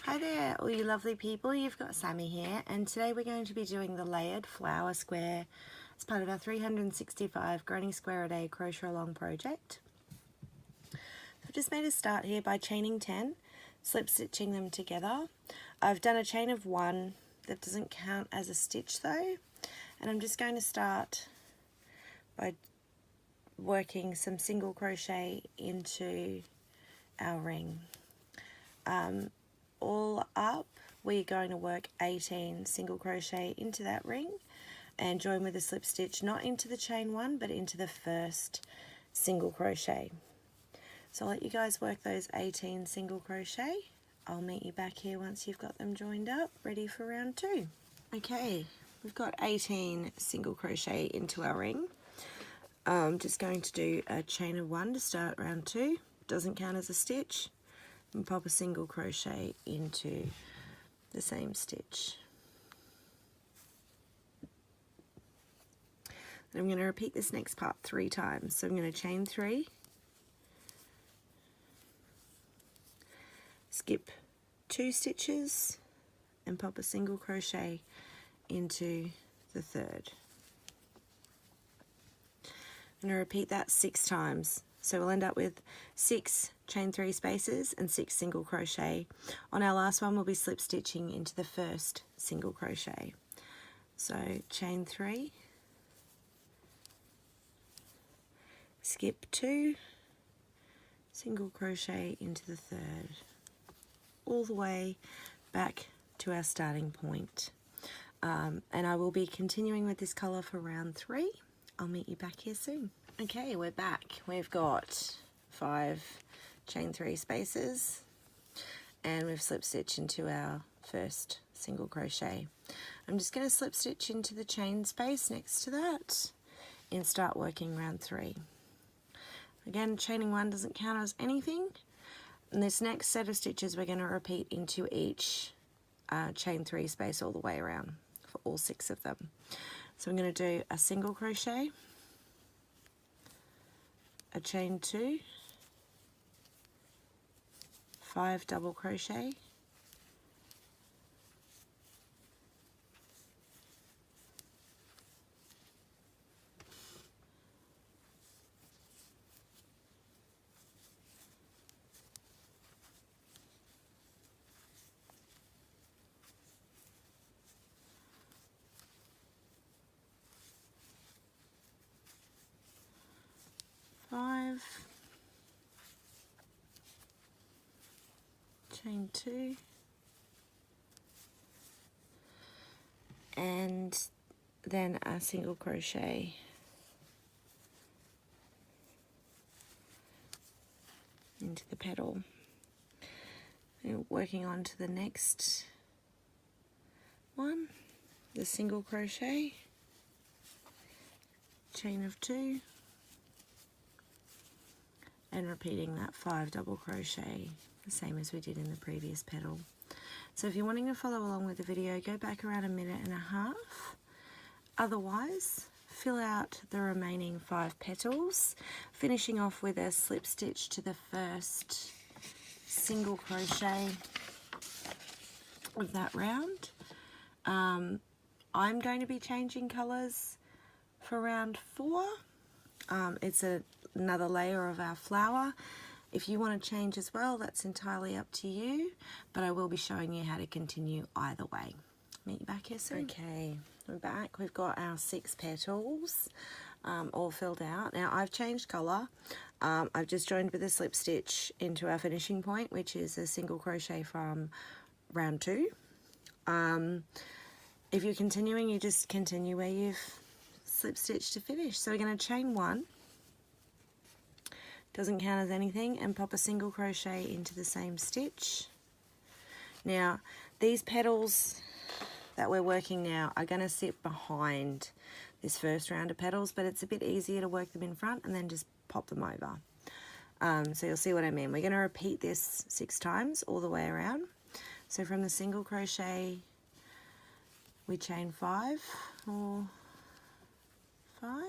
Hi there, all you lovely people. You've got Sammy here, and today we're going to be doing the layered flower square as part of our 365 Granny Square a Day crochet along project. So I've just made a start here by chaining 10, slip stitching them together. I've done a chain of 1 that doesn't count as a stitch though, and I'm just going to start by working some single crochet into our ring. All up, we're going to work 18 single crochet into that ring and join with a slip stitch, not into the chain 1 but into the first single crochet. So I'll let you guys work those 18 single crochet. I'll meet you back here once you've got them joined up, ready for round 2. Okay, we've got 18 single crochet into our ring. I'm just going to do a chain of 1 to start round 2, doesn't count as a stitch, and pop a single crochet into the same stitch. Then I'm going to repeat this next part 3 times. So I'm going to chain 3, skip 2 stitches and pop a single crochet into the third. I'm going to repeat that 6 times. So we'll end up with 6 chain 3 spaces and 6 single crochet. On our last one, we'll be slip stitching into the first single crochet. So chain 3, skip 2, single crochet into the third, all the way back to our starting point. And I will be continuing with this colour for round 3. I'll meet you back here soon. Okay, we're back. We've got 5 chain 3 spaces and we've slip stitched into our first single crochet. I'm just going to slip stitch into the chain space next to that and start working round 3. Again, chaining 1 doesn't count as anything. And this next set of stitches we're going to repeat into each chain 3 space all the way around for all 6 of them. So I'm going to do a single crochet, a chain 2, 5 double crochet, chain 2, and then a single crochet into the petal. And working on to the next one, the single crochet, chain of 2, and repeating that 5 double crochet, the same as we did in the previous petal. So if you're wanting to follow along with the video, go back around 1.5 minutes. Otherwise, fill out the remaining 5 petals, finishing off with a slip stitch to the first single crochet of that round. I'm going to be changing colours for round 4. It's another layer of our flower. If you want to change as well, that's entirely up to you, but I will be showing you how to continue either way. Meet you back here soon. Okay, we're back. We've got our 6 petals all filled out. Now I've changed colour. I've just joined with a slip stitch into our finishing point, which is a single crochet from round 2. If you're continuing, you just continue where you've slip stitched to finish. So we're going to chain 1. Doesn't count as anything, and pop a single crochet into the same stitch. Now these petals that we're working now are going to sit behind this first round of petals, but it's a bit easier to work them in front and then just pop them over. So you'll see what I mean. We're going to repeat this 6 times all the way around. So from the single crochet we chain 5 or 5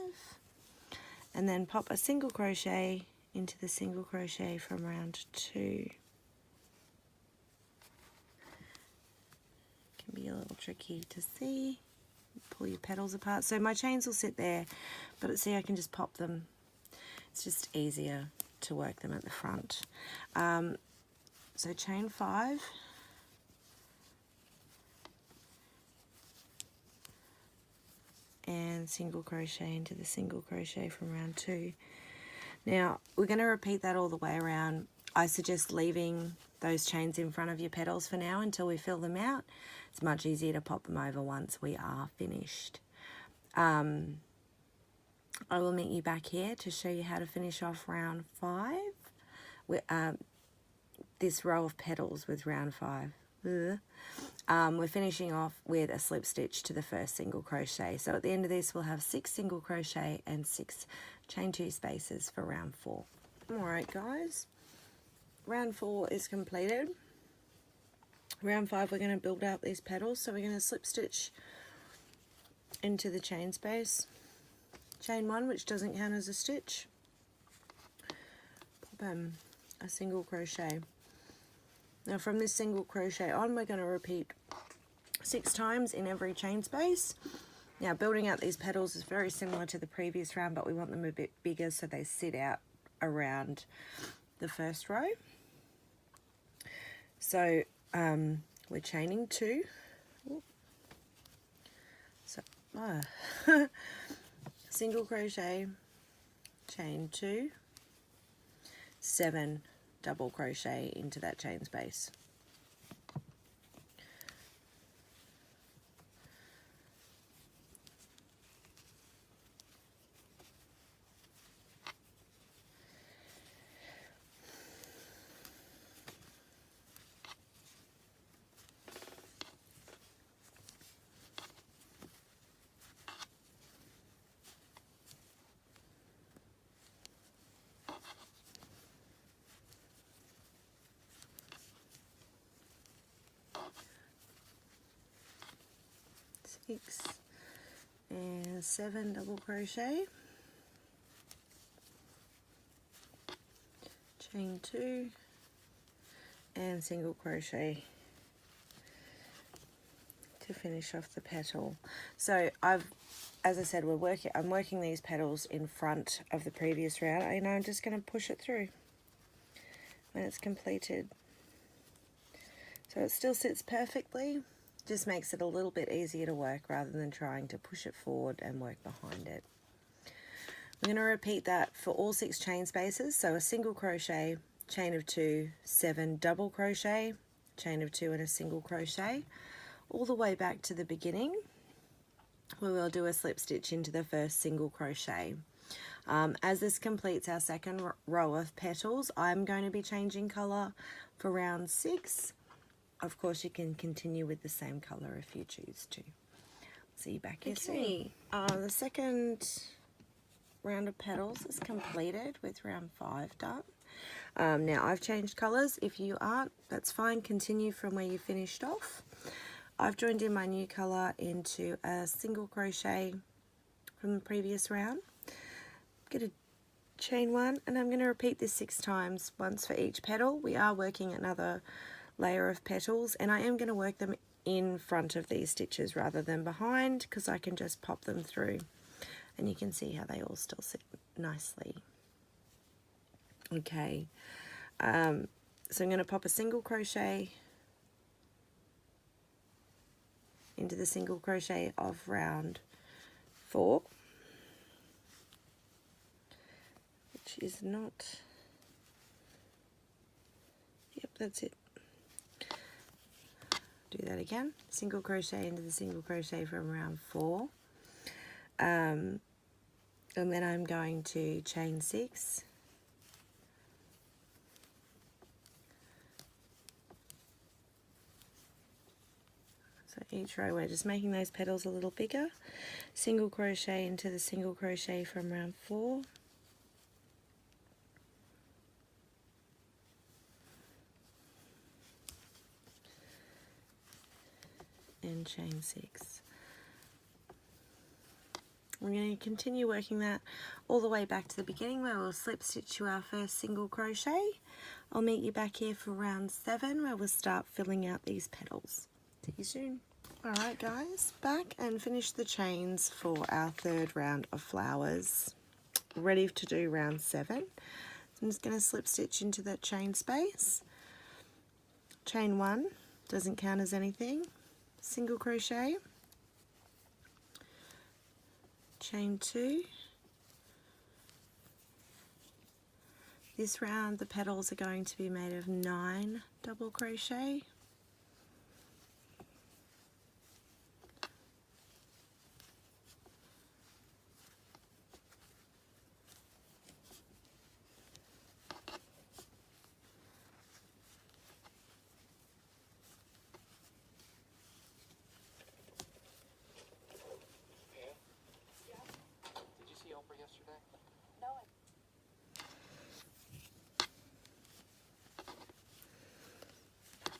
and then pop a single crochet into the single crochet from round 2. Can be a little tricky to see. Pull your petals apart. So my chains will sit there, but see, I can just pop them. It's just easier to work them at the front. So chain 5. And single crochet into the single crochet from round 2. Now we're going to repeat that all the way around. I suggest leaving those chains in front of your petals for now until we fill them out. It's much easier to pop them over once we are finished. I will meet you back here to show you how to finish off round 5. This row of petals with round 5. We're finishing off with a slip stitch to the first single crochet. So at the end of this, we'll have 6 single crochet and 6 chain 2 spaces for round 4. Alright guys, round 4 is completed. Round 5, we're going to build out these petals. So we're going to slip stitch into the chain space. Chain 1, which doesn't count as a stitch. Pop a single crochet. Now from this single crochet on, we're going to repeat 6 times in every chain space. Now building out these petals is very similar to the previous round, but we want them a bit bigger so they sit out around the first row. So we're chaining 2. So single crochet, chain 2, 7 double crochet into that chain space. Six and 7 double crochet, chain 2 and single crochet to finish off the petal. So as I said, I'm working these petals in front of the previous round, and I'm just going to push it through when it's completed. So it still sits perfectly. Just makes it a little bit easier to work rather than trying to push it forward and work behind it. We're going to repeat that for all 6 chain spaces. So a single crochet, chain of 2, 7 double crochet, chain of 2 and a single crochet, all the way back to the beginning, where we'll do a slip stitch into the first single crochet. As this completes our second row of petals, I'm going to be changing colour for round 6. Of course, you can continue with the same colour if you choose to. See you back here soon. The second round of petals is completed with round 5 done. Now I've changed colours. If you aren't, that's fine. Continue from where you finished off. I've joined in my new colour into a single crochet from the previous round. I'm going to chain 1, and I'm going to repeat this 6 times, once for each petal. We are working another layer of petals, and I am going to work them in front of these stitches rather than behind, because I can just pop them through and you can see how they all still sit nicely. Okay, so I'm going to pop a single crochet into the single crochet of round 4, which is not, yep, that's it. Do that again, single crochet into the single crochet from round 4, and then I'm going to chain 6, so each row we're just making those petals a little bigger, single crochet into the single crochet from round 4, and chain 6. We're going to continue working that all the way back to the beginning, where we'll slip stitch to our first single crochet. I'll meet you back here for round 7, where we'll start filling out these petals. See you soon. Alright guys, back and finish the chains for our third round of flowers. Ready to do round 7. I'm just going to slip stitch into that chain space. Chain 1, doesn't count as anything. Single crochet. Chain 2. This round the petals are going to be made of 9 double crochet. Yesterday?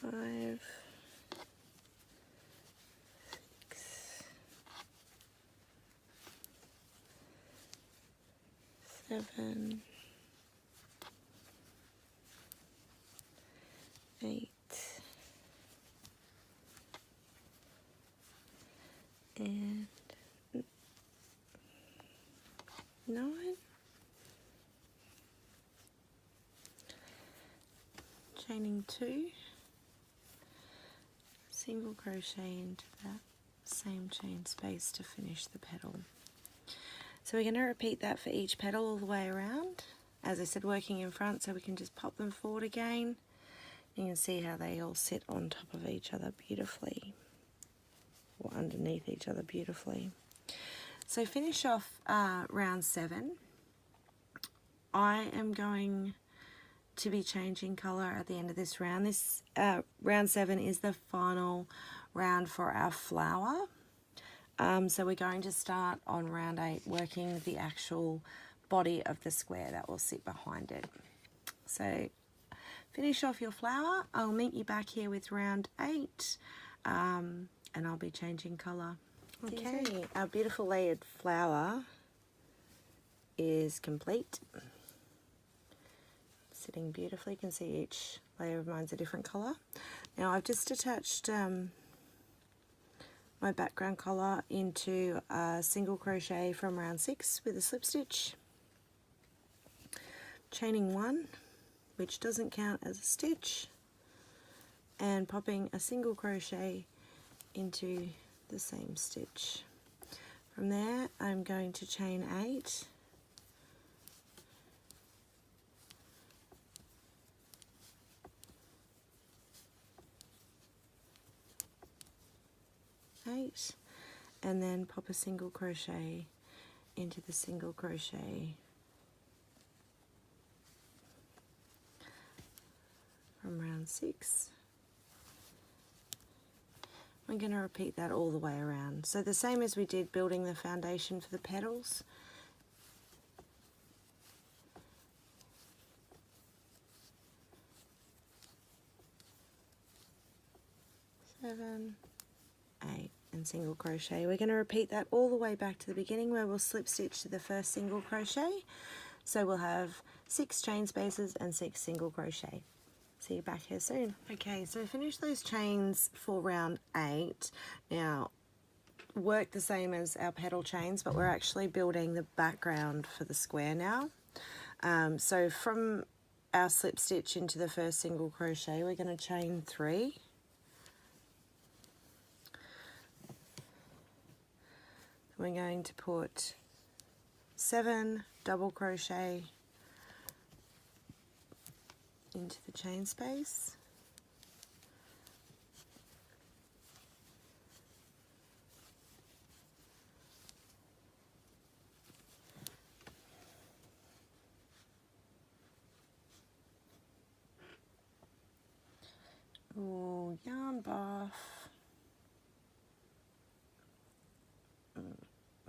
5, 6, 7, 8, and 9. Chaining 2, single crochet into that same chain space to finish the petal. So we're going to repeat that for each petal all the way around. As I said, working in front, so we can just pop them forward again. You can see how they all sit on top of each other beautifully, or underneath each other beautifully. So finish off round 7. I am going to be changing colour at the end of this round. This round 7 is the final round for our flower. So we're going to start on round 8 working the actual body of the square that will sit behind it. So finish off your flower. I'll meet you back here with round 8 and I'll be changing colour. Okay, our beautiful layered flower is complete. Sitting beautifully. You can see each layer of mine's a different colour. Now I've just attached my background colour into a single crochet from round 6 with a slip stitch. Chaining 1, which doesn't count as a stitch, and popping a single crochet into the same stitch. From there I'm going to chain 8, and then pop a single crochet into the single crochet from round 6. We're going to repeat that all the way around. So the same as we did building the foundation for the petals. Seven, 8, and single crochet. We're going to repeat that all the way back to the beginning where we'll slip stitch to the first single crochet. So we'll have 6 chain spaces and 6 single crochet. See you back here soon. Okay, so finish those chains for round 8. Now, work the same as our petal chains, but we're actually building the background for the square now. So from our slip stitch into the first single crochet, we're going to chain 3. We're going to put 7 double crochet into the chain space. Ooh, yarn buff.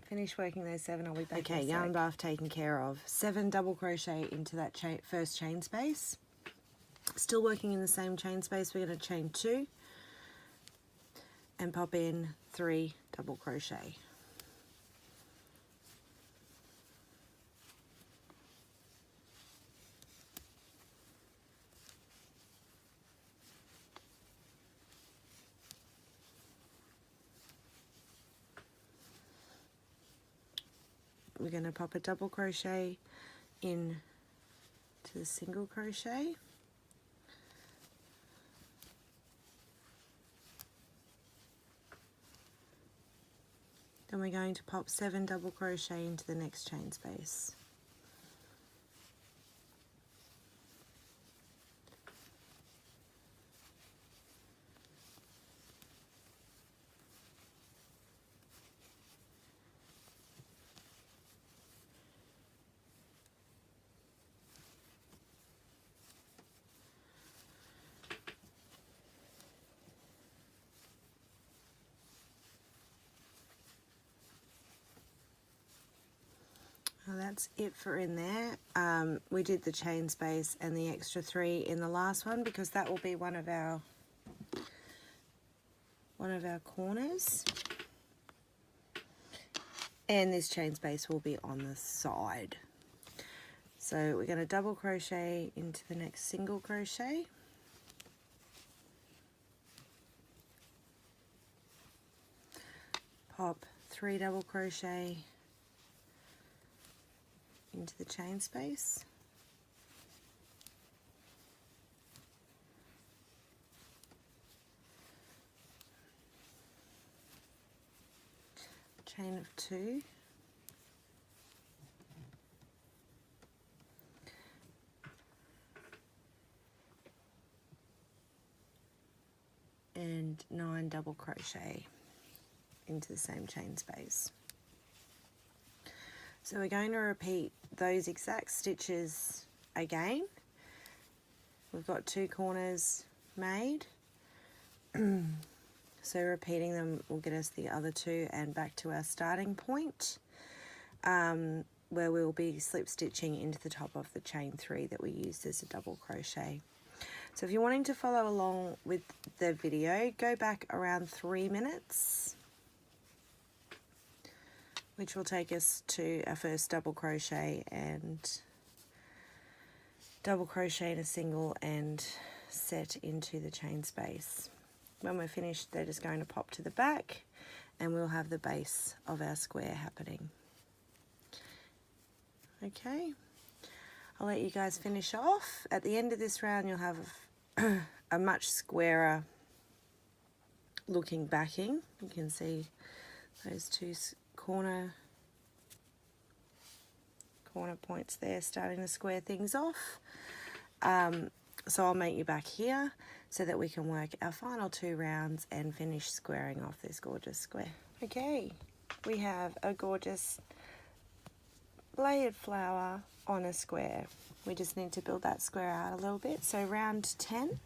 Finish working those 7, I'll be back. Okay, yarn buff taken care of. 7 double crochet into that first chain space. Still working in the same chain space, we're going to chain 2 and pop in 3 double crochet. we're going to pop a double crochet in to the single crochet, then we're going to pop 7 double crochet into the next chain space. Well, that's it for in there. We did the chain space and the extra 3 in the last one because that will be one of our corners, and this chain space will be on the side. So we're going to double crochet into the next single crochet, pop 3 double crochet into the chain space, chain of 2, and 9 double crochet into the same chain space. So we're going to repeat those exact stitches again. We've got 2 corners made, so repeating them will get us the other 2 and back to our starting point, where we'll be slip stitching into the top of the chain 3 that we used as a double crochet. So if you're wanting to follow along with the video, go back around 3 minutes, which will take us to our first double crochet and double crochet in a single and set into the chain space. When we're finished, they're just going to pop to the back and we'll have the base of our square happening. Okay, I'll let you guys finish off. At the end of this round, you'll have a much squarer looking backing. You can see those 2 corner points there starting to square things off. So I'll make you back here so that we can work our final 2 rounds and finish squaring off this gorgeous square. Okay, we have a gorgeous layered flower on a square. We just need to build that square out a little bit. So round 10, I'm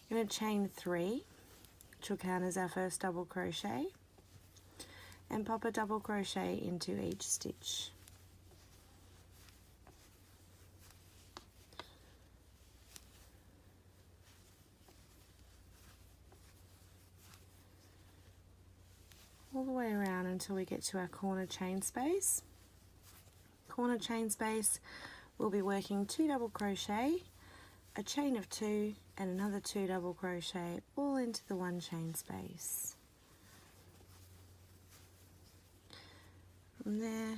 going to chain 3, which will count as our first double crochet, and pop a double crochet into each stitch. All the way around until we get to our corner chain space. Corner chain space, we'll be working 2 double crochet, a chain of 2 and another 2 double crochet all into the 1 chain space. From there,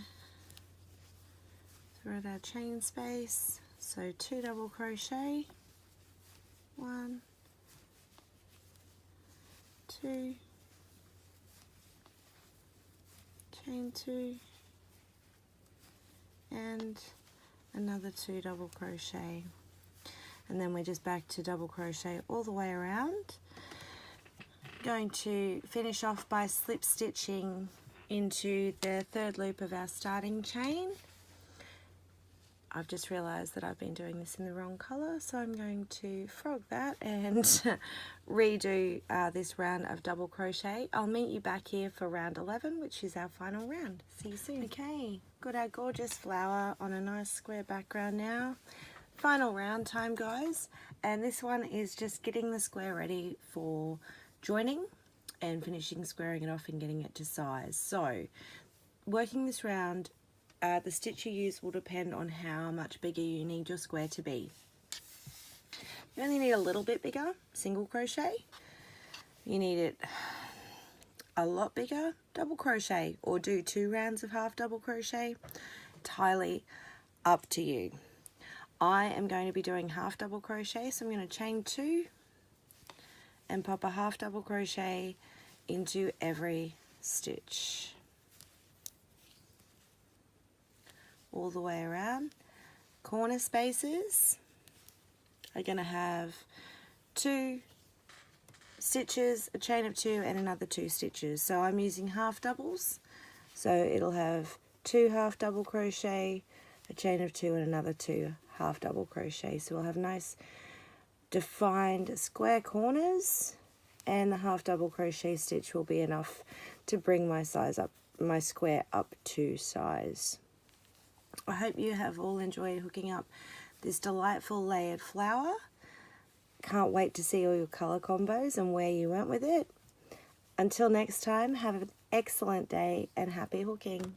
thread our chain space, so 2 double crochet, 1, 2, chain 2, and another 2 double crochet, and then we're just back to double crochet all the way around. Going to finish off by slip stitching into the 3rd loop of our starting chain. I've just realized that I've been doing this in the wrong color, so I'm going to frog that and redo this round of double crochet. I'll meet you back here for round 11, which is our final round. See you soon. Okay, got our gorgeous flower on a nice square background now. Final round time, guys, and this one is just getting the square ready for joining and finishing squaring it off and getting it to size. So working this round, the stitch you use will depend on how much bigger you need your square to be. You only need a little bit bigger, single crochet. You need it a lot bigger, double crochet, or do 2 rounds of half double crochet. Entirely up to you. I am going to be doing half double crochet, so I'm going to chain 2 and pop a half double crochet into every stitch all the way around. Corner spaces are going to have 2 stitches, a chain of 2 and another 2 stitches. So I'm using half doubles, so it'll have 2 half double crochet, a chain of 2 and another 2 half double crochet. So we'll have nice defined square corners, and the half double crochet stitch will be enough to bring my square up to size. I hope you have all enjoyed hooking up this delightful layered flower. Can't wait to see all your colour combos and where you went with it. Until next time, have an excellent day and happy hooking.